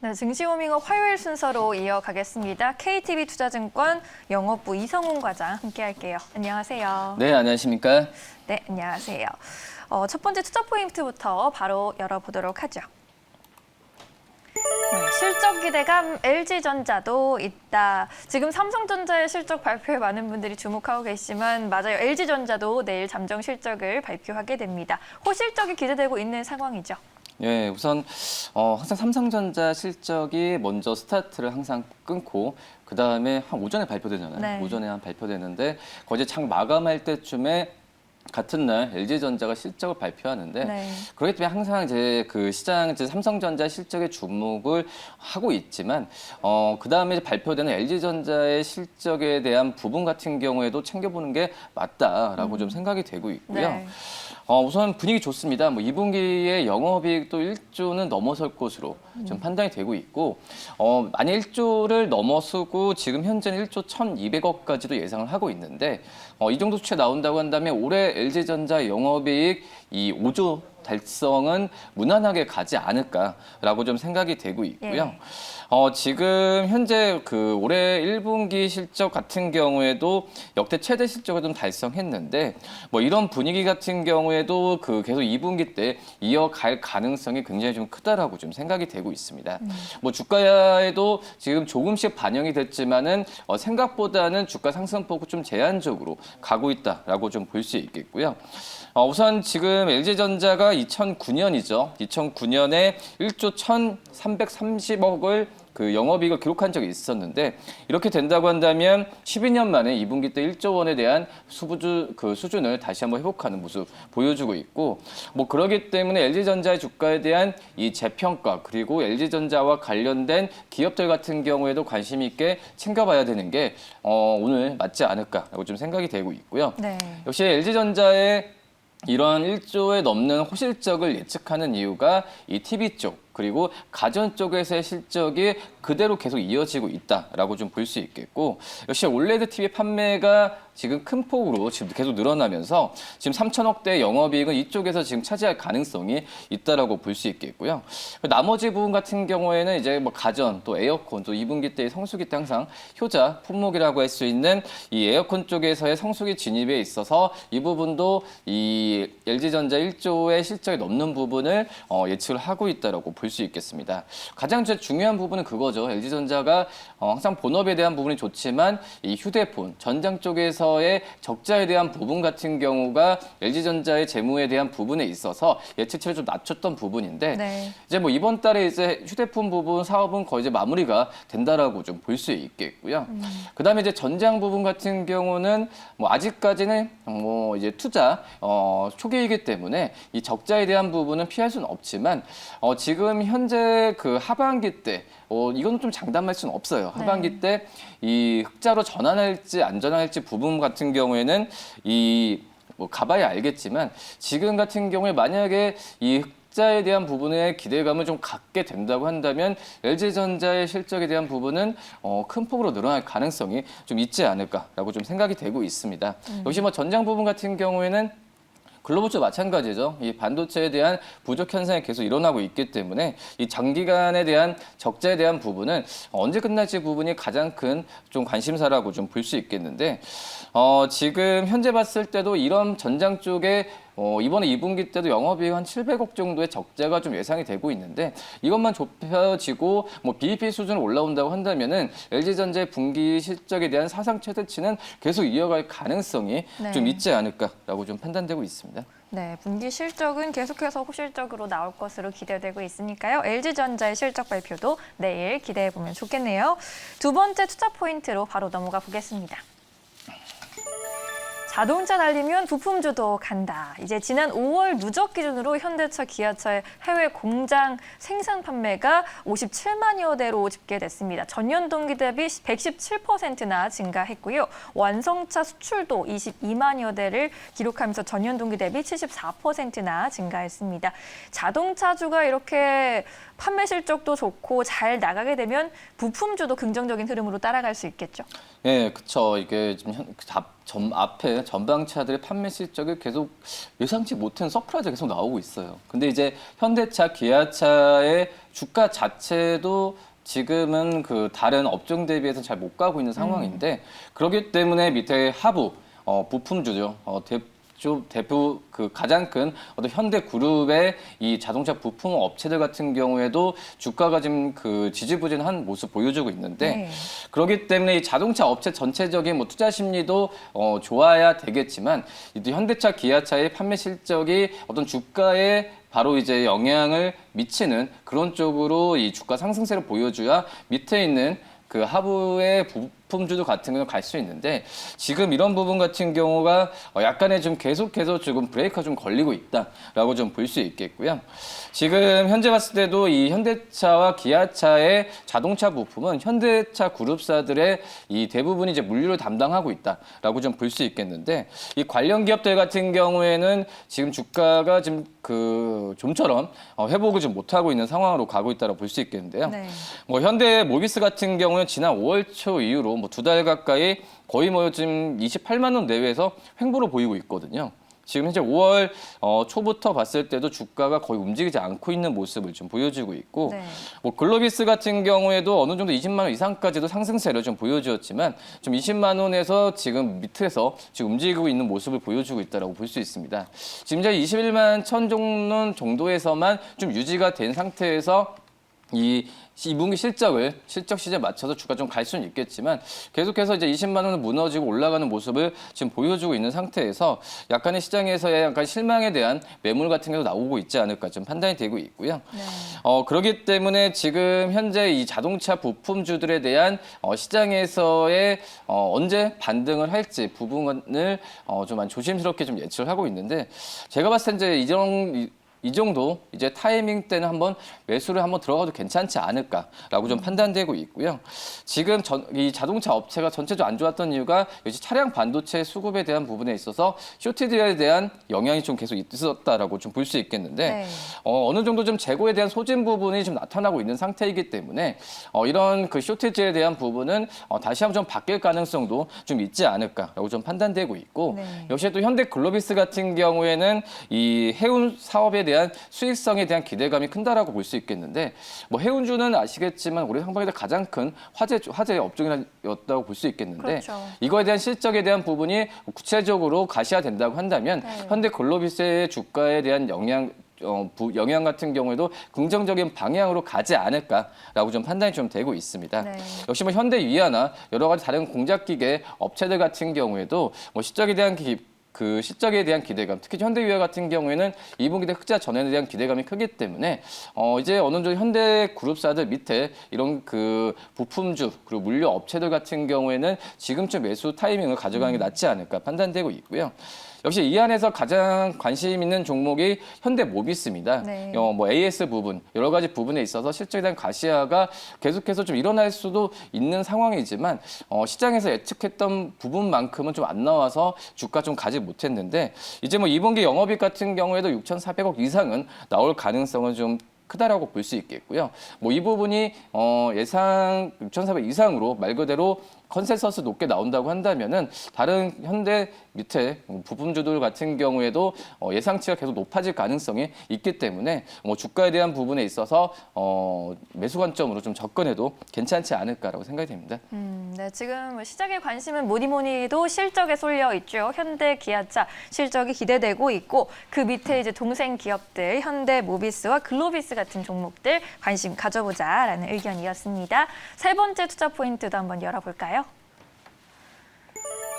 네, 증시호밍업 화요일 순서로 이어가겠습니다. KTB투자증권 영업부 이성훈 과장 함께할게요. 안녕하세요. 네, 안녕하십니까? 네, 안녕하세요. 첫 번째 투자 포인트부터 바로 열어보도록 하죠. 네, 실적 기대감 LG전자도 있다. 지금 삼성전자의 실적 발표에 많은 분들이 주목하고 계시지만 맞아요. LG전자도 내일 잠정 실적을 발표하게 됩니다. 호실적이 기대되고 있는 상황이죠. 예, 우선 항상 삼성전자 실적이 먼저 스타트를 항상 끊고 그 다음에 한 오전에 발표되잖아요. 네. 오전에 한 발표되는데 거의 장 마감할 때쯤에 같은 날 LG전자가 실적을 발표하는데 네. 그렇기 때문에 항상 이제 그 시장 이제 삼성전자 실적에 주목을 하고 있지만 그 다음에 발표되는 LG전자의 실적에 대한 부분 같은 경우에도 챙겨보는 게 맞다라고 좀 생각이 되고 있고요. 네. 우선 분위기 좋습니다. 뭐 2분기에 영업이익도 1조는 넘어설 것으로 좀 판단이 되고 있고, 만약 1조를 넘어서고 지금 현재는 1조 1,200억까지도 예상을 하고 있는데, 이 정도 수치 나온다고 한다면 올해 LG전자 영업이익 이 5조 달성은 무난하게 가지 않을까라고 좀 생각이 되고 있고요. 예. 지금 현재 그 올해 1분기 실적 같은 경우에도 역대 최대 실적을 좀 달성했는데 뭐 이런 분위기 같은 경우에도 그 계속 2분기 때 이어갈 가능성이 굉장히 좀 크다라고 좀 생각이 되고 있습니다. 뭐 주가에도 지금 조금씩 반영이 됐지만은 생각보다는 주가 상승폭이 좀 제한적으로 가고 있다라고 좀 볼 수 있겠고요. 우선 지금 LG전자가 2009년이죠. 2009년에 1조 1,330억을 그 영업이익을 기록한 적이 있었는데 이렇게 된다고 한다면 12년 만에 2분기 때 1조 원에 대한 수준을 다시 한번 회복하는 모습 보여주고 있고 뭐 그러기 때문에 LG전자의 주가에 대한 이 재평가 그리고 LG전자와 관련된 기업들 같은 경우에도 관심 있게 챙겨봐야 되는 게 오늘 맞지 않을까라고 좀 생각이 되고 있고요. 네. 역시 LG전자의 이러한 1조에 넘는 호실적을 예측하는 이유가 이 TV 쪽 그리고 가전 쪽에서의 실적이 그대로 계속 이어지고 있다라고 좀 볼 수 있겠고 역시 올레드 TV 판매가 지금 큰 폭으로 지금 계속 늘어나면서 지금 3천억대 영업이익은 이쪽에서 지금 차지할 가능성이 있다라고 볼 수 있겠고요. 나머지 부분 같은 경우에는 이제 뭐 가전 또 에어컨 또 2분기 때 성수기 때 항상 효자 품목이라고 할 수 있는 이 에어컨 쪽에서의 성수기 진입에 있어서 이 부분도 이 LG전자 1조의 실적이 넘는 부분을 예측을 하고 있다라고 볼 수 있겠습니다. 가장 중요한 부분은 그거죠. LG전자가 항상 본업에 대한 부분이 좋지만 이 휴대폰, 전장 쪽에서의 적자에 대한 부분 같은 경우가 LG전자의 재무에 대한 부분에 있어서 예측치를 좀 낮췄던 부분인데 네. 이제 뭐 이번 달에 이제 휴대폰 부분 사업은 거의 이제 마무리가 된다라고 좀 볼 수 있겠고요. 그다음에 이제 전장 부분 같은 경우는 뭐 아직까지는 뭐 이제 투자 초기이기 때문에 이 적자에 대한 부분은 피할 수는 없지만 지금 현재 그 하반기 때 이건 좀 장담할 수는 없어요. 하반기 때 이 흑자로 전환할지 안 전환할지 부분 같은 경우에는 뭐 가봐야 알겠지만 지금 같은 경우에 만약에 이 흑자에 대한 부분에 기대감을 좀 갖게 된다고 한다면 LG전자의 실적에 대한 부분은 큰 폭으로 늘어날 가능성이 좀 있지 않을까라고 좀 생각이 되고 있습니다. 역시 뭐 전장 부분 같은 경우에는 글로벌도 마찬가지죠. 이 반도체에 대한 부족 현상이 계속 일어나고 있기 때문에 이 장기간에 대한 적자에 대한 부분은 언제 끝날지 부분이 가장 큰 좀 관심사라고 좀 볼 수 있겠는데 지금 현재 봤을 때도 이런 전장 쪽에 이번에 2분기 때도 영업이익 한 700억 정도의 적자가 좀 예상이 되고 있는데 이것만 좁혀지고 뭐 BEP 수준으로 올라온다고 한다면은 LG전자의 분기 실적에 대한 사상 최대치는 계속 이어갈 가능성이 네. 좀 있지 않을까라고 좀 판단되고 있습니다. 네, 분기 실적은 계속해서 호실적으로 나올 것으로 기대되고 있으니까요. LG전자의 실적 발표도 내일 기대해보면 좋겠네요. 두 번째 투자 포인트로 바로 넘어가 보겠습니다. 자동차 달리면 부품주도 간다. 이제 지난 5월 누적 기준으로 현대차, 기아차의 해외 공장 생산 판매가 57만여 대로 집계됐습니다. 전년 동기 대비 117%나 증가했고요. 완성차 수출도 22만여 대를 기록하면서 전년 동기 대비 74%나 증가했습니다. 자동차주가 이렇게 판매 실적도 좋고 잘 나가게 되면 부품주도 긍정적인 흐름으로 따라갈 수 있겠죠. 예, 그쵸. 이게 지금 앞에 전방차들의 판매 실적이 계속 예상치 못한 서프라이즈가 계속 나오고 있어요. 근데 이제 현대차, 기아차의 주가 자체도 지금은 그 다른 업종 대비해서 잘 못 가고 있는 상황인데 그렇기 때문에 밑에 하부 부품주죠. 대표 그 가장 큰 어떤 현대그룹의 이 자동차 부품 업체들 같은 경우에도 주가가 지금 그 지지부진한 모습 보여주고 있는데 네. 그렇기 때문에 이 자동차 업체 전체적인 뭐 투자 심리도 좋아야 되겠지만 이 현대차, 기아차의 판매 실적이 어떤 주가에 바로 이제 영향을 미치는 그런 쪽으로 이 주가 상승세를 보여줘야 밑에 있는 그 하부의 부품주도 같은 경우는 갈 수 있는데 지금 이런 부분 같은 경우가 약간의 좀 계속해서 조금 브레이크가 좀 걸리고 있다라고 좀 볼 수 있겠고요. 지금 현재 봤을 때도 이 현대차와 기아차의 자동차 부품은 현대차 그룹사들의 이 대부분이 이제 물류를 담당하고 있다라고 좀 볼 수 있겠는데 이 관련 기업들 같은 경우에는 지금 주가가 지금 그 좀처럼 회복을 좀 못하고 있는 상황으로 가고 있다고 볼 수 있겠는데요. 네. 뭐 현대 모비스 같은 경우는 지난 5월 초 이후로 뭐 2달 가까이 거의 뭐 지금 28만 원 내외에서 횡보를 보이고 있거든요. 지금 현재 5월 초부터 봤을 때도 주가가 거의 움직이지 않고 있는 모습을 좀 보여주고 있고 네. 뭐 글로비스 같은 경우에도 어느 정도 20만 원 이상까지도 상승세를 좀 보여주었지만 좀 20만 원에서 지금 밑에서 지금 움직이고 있는 모습을 보여주고 있다고 볼 수 있습니다. 지금 이제 21만 1,000원 정도에서만 좀 유지가 된 상태에서 이 2분기 실적 시즌에 맞춰서 주가 좀 갈 수는 있겠지만 계속해서 이제 20만 원은 무너지고 올라가는 모습을 지금 보여주고 있는 상태에서 약간의 시장에서의 약간 실망에 대한 매물 같은 게 나오고 있지 않을까 좀 판단이 되고 있고요. 네. 그렇기 때문에 지금 현재 이 자동차 부품주들에 대한 시장에서의 언제 반등을 할지 부분을 좀 조심스럽게 좀 예측을 하고 있는데 제가 봤을 때 이제 이 정도 이제 타이밍 때는 한번 매수를 한번 들어가도 괜찮지 않을까라고 좀 판단되고 있고요. 지금 이 자동차 업체가 전체적으로 안 좋았던 이유가 역시 차량 반도체 수급에 대한 부분에 있어서 쇼티드에 대한 영향이 좀 계속 있었다라고 좀 볼 수 있겠는데 네. 어느 정도 좀 재고에 대한 소진 부분이 좀 나타나고 있는 상태이기 때문에 이런 그 쇼티지에 대한 부분은 다시 한번 좀 바뀔 가능성도 좀 있지 않을까라고 좀 판단되고 있고 네. 역시 또 현대 글로비스 같은 경우에는 이 해운 사업에 대한 수익성에 대한 기대감이 큰다라고 볼 수 있겠는데 뭐 해운주는 아시겠지만 올해 상반기에 가장 큰 화제 업종이었다고 볼 수 있겠는데 그렇죠. 이거에 대한 실적에 대한 부분이 구체적으로 가시화된다고 한다면 네. 현대 글로비스의 주가에 대한 영향 같은 경우에도 긍정적인 방향으로 가지 않을까라고 좀 판단이 좀 되고 있습니다. 네. 역시 뭐 현대 위아나 여러 가지 다른 공작기계 업체들 같은 경우에도 뭐 실적에 대한 기대감, 특히 현대위아 같은 경우에는 2분기 때 흑자 전환에 대한 기대감이 크기 때문에 이제 어느 정도 현대 그룹사들 밑에 이런 그 부품주 그리고 물류 업체들 같은 경우에는 지금쯤 매수 타이밍을 가져가는 게 낫지 않을까 판단되고 있고요. 역시 이 안에서 가장 관심 있는 종목이 현대 모비스입니다. 네. 뭐 AS 부분, 여러 가지 부분에 있어서 실적에 대한 가시화가 계속해서 좀 일어날 수도 있는 상황이지만 시장에서 예측했던 부분만큼은 좀 안 나와서 주가 좀 가지 못했는데 이제 뭐 2분기 영업이익 같은 경우에도 6,400억 이상은 나올 가능성은 좀 크다라고 볼 수 있겠고요. 뭐 이 부분이 예상 6,400 이상으로 말 그대로 컨센서스 높게 나온다고 한다면은 다른 현대 밑에 부품주들 같은 경우에도 예상치가 계속 높아질 가능성이 있기 때문에 뭐 주가에 대한 부분에 있어서 매수 관점으로 좀 접근해도 괜찮지 않을까라고 생각이 됩니다. 네, 지금 시장의 관심은 뭐니 해도 실적에 쏠려 있죠. 현대, 기아차 실적이 기대되고 있고 그 밑에 이제 동생 기업들 현대 모비스와 글로비스 같은 종목들 관심 가져보자라는 의견이었습니다. 세 번째 투자 포인트도 한번 열어볼까요?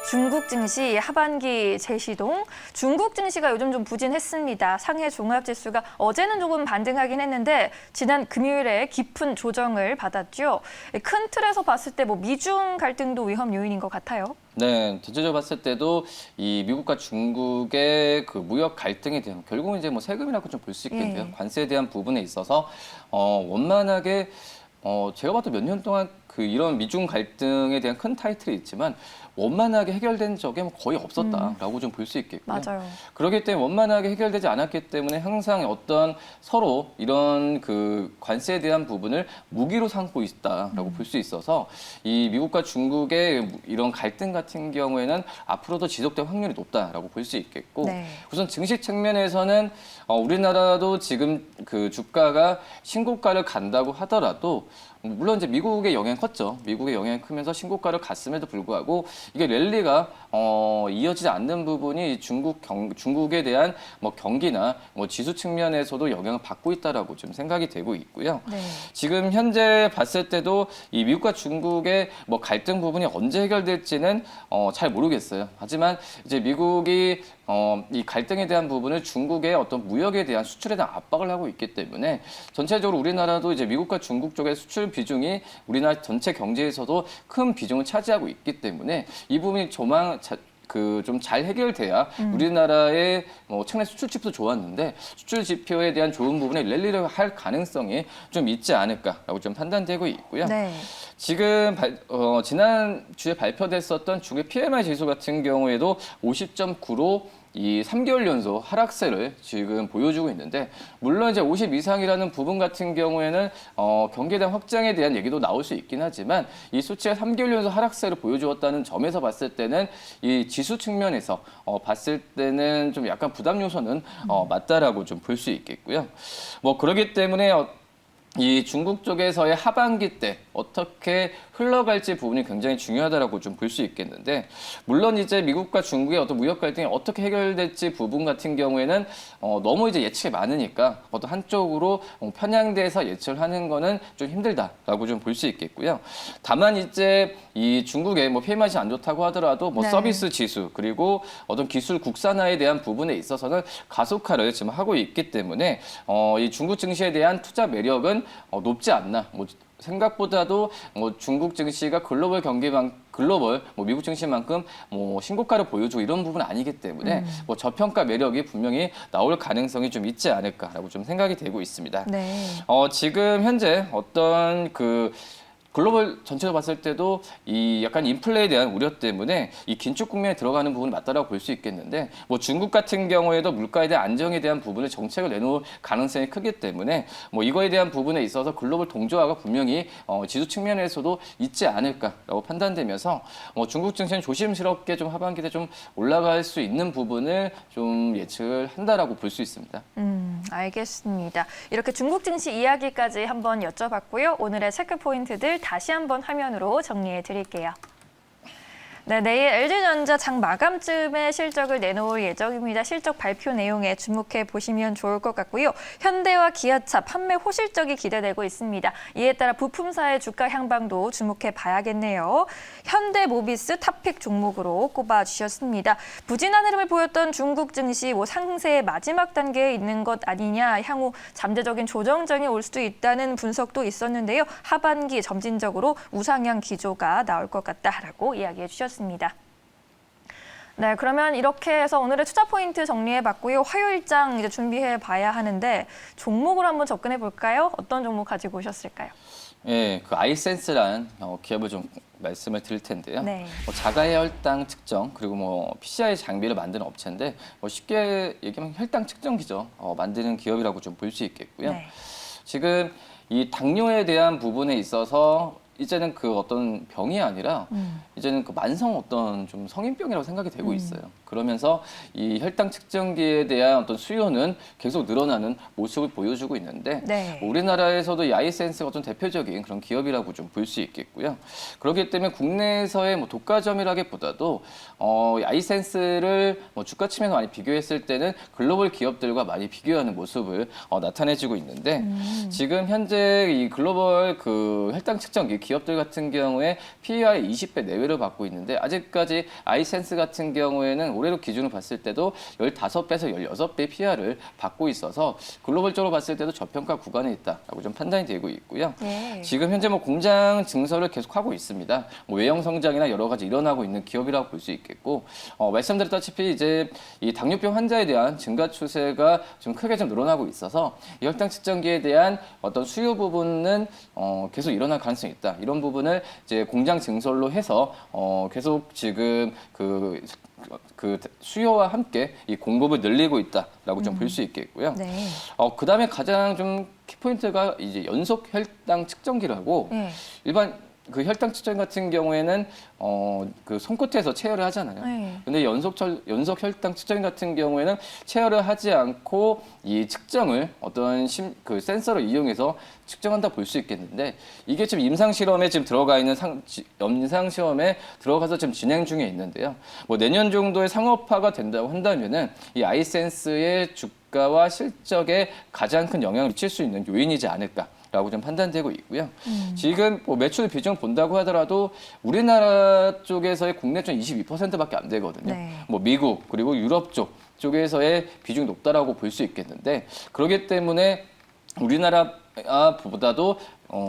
중국 증시 하반기 재시동. 중국 증시가 요즘 좀 부진했습니다. 상해 종합지수가 어제는 조금 반등하긴 했는데 지난 금요일에 깊은 조정을 받았죠. 큰 틀에서 봤을 때 뭐 미중 갈등도 위험 요인인 것 같아요. 네, 전체적으로 봤을 때도 이 미국과 중국의 그 무역 갈등에 대한 결국은 이제 뭐 세금이라고 좀 볼 수 있겠는데요. 예. 관세에 대한 부분에 있어서 원만하게 제가 봐도 몇 년 동안 그 이런 미중 갈등에 대한 큰 타이틀이 있지만 원만하게 해결된 적이 거의 없었다라고 좀 볼 수 있겠고요. 맞아요. 그렇기 때문에 원만하게 해결되지 않았기 때문에 항상 어떤 서로 이런 그 관세에 대한 부분을 무기로 삼고 있다라고 볼 수 있어서 이 미국과 중국의 이런 갈등 같은 경우에는 앞으로도 지속될 확률이 높다라고 볼 수 있겠고 네. 우선 증시 측면에서는 우리나라도 지금 그 주가가 신고가를 간다고 하더라도 물론 이제 미국의 영향이 컸죠. 미국의 영향이 크면서 신고가를 갔음에도 불구하고 이게 랠리가 이어지지 않는 부분이 중국에 대한 뭐 경기나 뭐 지수 측면에서도 영향을 받고 있다라고 좀 생각이 되고 있고요. 네. 지금 현재 봤을 때도 이 미국과 중국의 뭐 갈등 부분이 언제 해결될지는 잘 모르겠어요. 하지만 이제 미국이 이 갈등에 대한 부분을 중국의 어떤 무역에 대한 수출에 대한 압박을 하고 있기 때문에 전체적으로 우리나라도 이제 미국과 중국 쪽의 수출 비중이 우리나라 전체 경제에서도 큰 비중을 차지하고 있기 때문에 이 부분이 좀 잘 해결돼야 우리나라의 뭐 최근에 수출 지표도 좋았는데 수출 지표에 대한 좋은 부분에 랠리를 할 가능성이 좀 있지 않을까라고 좀 판단되고 있고요. 네. 지금 지난 주에 발표됐었던 중국의 PMI 지수 같은 경우에도 50.9로 이 3개월 연속 하락세를 지금 보여주고 있는데 물론 이제 50 이상이라는 부분 같은 경우에는 경기에 대한 확장에 대한 얘기도 나올 수 있긴 하지만 이 수치가 3개월 연속 하락세를 보여주었다는 점에서 봤을 때는 이 지수 측면에서 봤을 때는 좀 약간 부담 요소는 맞다라고 좀 볼 수 있겠고요. 뭐 그렇기 때문에 이 중국 쪽에서의 하반기 때 어떻게 흘러갈지 부분이 굉장히 중요하다라고 좀 볼 수 있겠는데 물론 이제 미국과 중국의 어떤 무역 갈등이 어떻게 해결될지 부분 같은 경우에는 너무 이제 예측이 많으니까 어떤 한쪽으로 편향돼서 예측을 하는 거는 좀 힘들다라고 좀 볼 수 있겠고요. 다만 이제 이 중국의 뭐 PMI가 안 좋다고 하더라도 뭐 네. 서비스 지수 그리고 어떤 기술 국산화에 대한 부분에 있어서는 가속화를 지금 하고 있기 때문에 이 중국 증시에 대한 투자 매력은 높지 않나. 뭐 생각보다도 뭐 중국 증시가 글로벌 뭐 미국 증시만큼 뭐 신고가를 보여주고 이런 부분은 아니기 때문에 뭐 저평가 매력이 분명히 나올 가능성이 좀 있지 않을까라고 좀 생각이 되고 있습니다. 네. 지금 현재 어떤 글로벌 전체로 봤을 때도 이 약간 인플레에 대한 우려 때문에 이 긴축 국면에 들어가는 부분이 맞다라고 볼 수 있겠는데 뭐 중국 같은 경우에도 물가에 대한 안정에 대한 부분을 정책을 내놓을 가능성이 크기 때문에 뭐 이거에 대한 부분에 있어서 글로벌 동조화가 분명히 지수 측면에서도 있지 않을까라고 판단되면서 중국 증시는 조심스럽게 좀 하반기 때 좀 올라갈 수 있는 부분을 좀 예측을 한다라고 볼 수 있습니다. 알겠습니다. 이렇게 중국 증시 이야기까지 한번 여쭤봤고요. 오늘의 체크 포인트들 다시 한번 화면으로 정리해 드릴게요. 네, 내일 LG전자 장 마감쯤에 실적을 내놓을 예정입니다. 실적 발표 내용에 주목해 보시면 좋을 것 같고요. 현대와 기아차 판매 호실적이 기대되고 있습니다. 이에 따라 부품사의 주가 향방도 주목해 봐야겠네요. 현대모비스 탑픽 종목으로 꼽아주셨습니다. 부진한 흐름을 보였던 중국 증시 상세의 마지막 단계에 있는 것 아니냐, 향후 잠재적인 조정장이 올 수도 있다는 분석도 있었는데요. 하반기 점진적으로 우상향 기조가 나올 것 같다라고 이야기해 주셨습니다. 네, 그러면 이렇게 해서 오늘의 투자 포인트 정리해봤고요. 화요일장 이제 준비해봐야 하는데 종목으로 한번 접근해 볼까요? 어떤 종목 가지고 오셨을까요? 예, 그 아이센스라는 기업을 좀 말씀을 드릴 텐데요. 네. 자가의 혈당 측정 그리고 뭐 PCI 장비를 만드는 업체인데 쉽게 얘기하면 혈당 측정기죠. 만드는 기업이라고 좀 볼 수 있겠고요. 네. 지금 이 당뇨에 대한 부분에 있어서 이제는 그 어떤 병이 아니라 이제는 그 만성 어떤 좀 성인병이라고 생각이 되고 있어요. 그러면서 이 혈당 측정기에 대한 어떤 수요는 계속 늘어나는 모습을 보여주고 있는데 네. 우리나라에서도 이 아이센스가 어떤 대표적인 그런 기업이라고 좀 볼 수 있겠고요. 그렇기 때문에 국내에서의 뭐 독과점이라기보다도 이 아이센스를 뭐 주가 측면에서 많이 비교했을 때는 글로벌 기업들과 많이 비교하는 모습을 나타내주고 있는데 지금 현재 이 글로벌 그 혈당 측정기 기업들 같은 경우에 PER 20배 내외를 받고 있는데 아직까지 아이센스 같은 경우에는 올해로 기준으로 봤을 때도 15배에서 16배 PER을 받고 있어서 글로벌적으로 봤을 때도 저평가 구간에 있다라고 좀 판단이 되고 있고요. 네. 지금 현재 뭐 공장 증설을 계속하고 있습니다. 뭐 외형 성장이나 여러 가지 일어나고 있는 기업이라고 볼 수 있겠고 말씀드렸다시피 이제 이 당뇨병 환자에 대한 증가 추세가 좀 크게 좀 늘어나고 있어서 이 혈당 측정기에 대한 어떤 수요 부분은 계속 일어날 가능성이 있다. 있다. 이런 부분을 이제 공장 증설로 해서 계속 지금 그 수요와 함께 이 공급을 늘리고 있다라고 좀 볼 수 있겠고요. 네. 그다음에 가장 좀 키포인트가 이제 연속 혈당 측정기라고 네. 일반 그 혈당 측정 같은 경우에는 그 손끝에서 체열을 하잖아요. 네. 근데 연속 혈당 측정 같은 경우에는 체열을 하지 않고 이 측정을 어떤 그 센서를 이용해서 측정한다 볼 수 있겠는데 이게 지금 임상 실험에 지금 들어가 있는 임상 시험에 들어가서 지금 진행 중에 있는데요. 뭐 내년 정도에 상업화가 된다고 한다면은 이 아이센스의 주가와 실적에 가장 큰 영향을 미칠 수 있는 요인이지 않을까. 라고 좀 판단되고 있고요. 지금 뭐 매출 비중 본다고 하더라도 우리나라 쪽에서의 국내점 22%밖에 안 되거든요. 네. 뭐 미국 그리고 유럽 쪽에서의 비중이 높다라고 볼 수 있겠는데 그렇기 때문에 우리나라보다도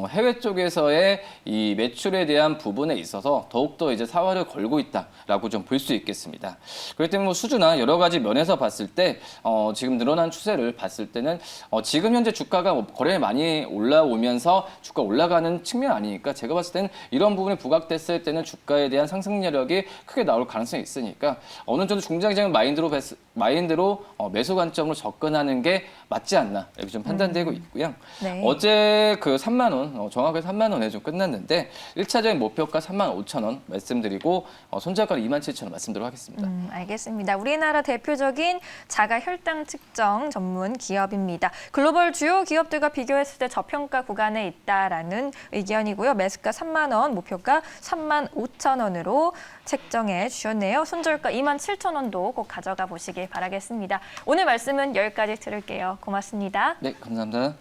해외 쪽에서의 이 매출에 대한 부분에 있어서 더욱더 이제 사활을 걸고 있다라고 좀 볼 수 있겠습니다. 그렇기 때문에 뭐 수주나 여러 가지 면에서 봤을 때 지금 늘어난 추세를 봤을 때는 지금 현재 주가가 거래에 많이 올라오면서 주가 올라가는 측면 아니니까 제가 봤을 때는 이런 부분이 부각됐을 때는 주가에 대한 상승력이 크게 나올 가능성이 있으니까 어느 정도 중장기적인 마인드로 매수 관점으로 접근하는 게 맞지 않나 이렇게 좀 판단되고 있고요. 네. 어제 그 3만 원, 정확하게 3만 원에 좀 끝났는데 1차적인 목표가 3만 5천 원 말씀드리고 손절가는 2만 7천 원 말씀드리도록 하겠습니다. 알겠습니다. 우리나라 대표적인 자가 혈당 측정 전문 기업입니다. 글로벌 주요 기업들과 비교했을 때 저평가 구간에 있다라는 의견이고요. 매수가 3만 원, 목표가 3만 5천 원으로 책정해 주셨네요. 손절가 2만 7천 원도 꼭 가져가 보시길 바라겠습니다. 오늘 말씀은 여기까지 들을게요. 고맙습니다. 네, 감사합니다.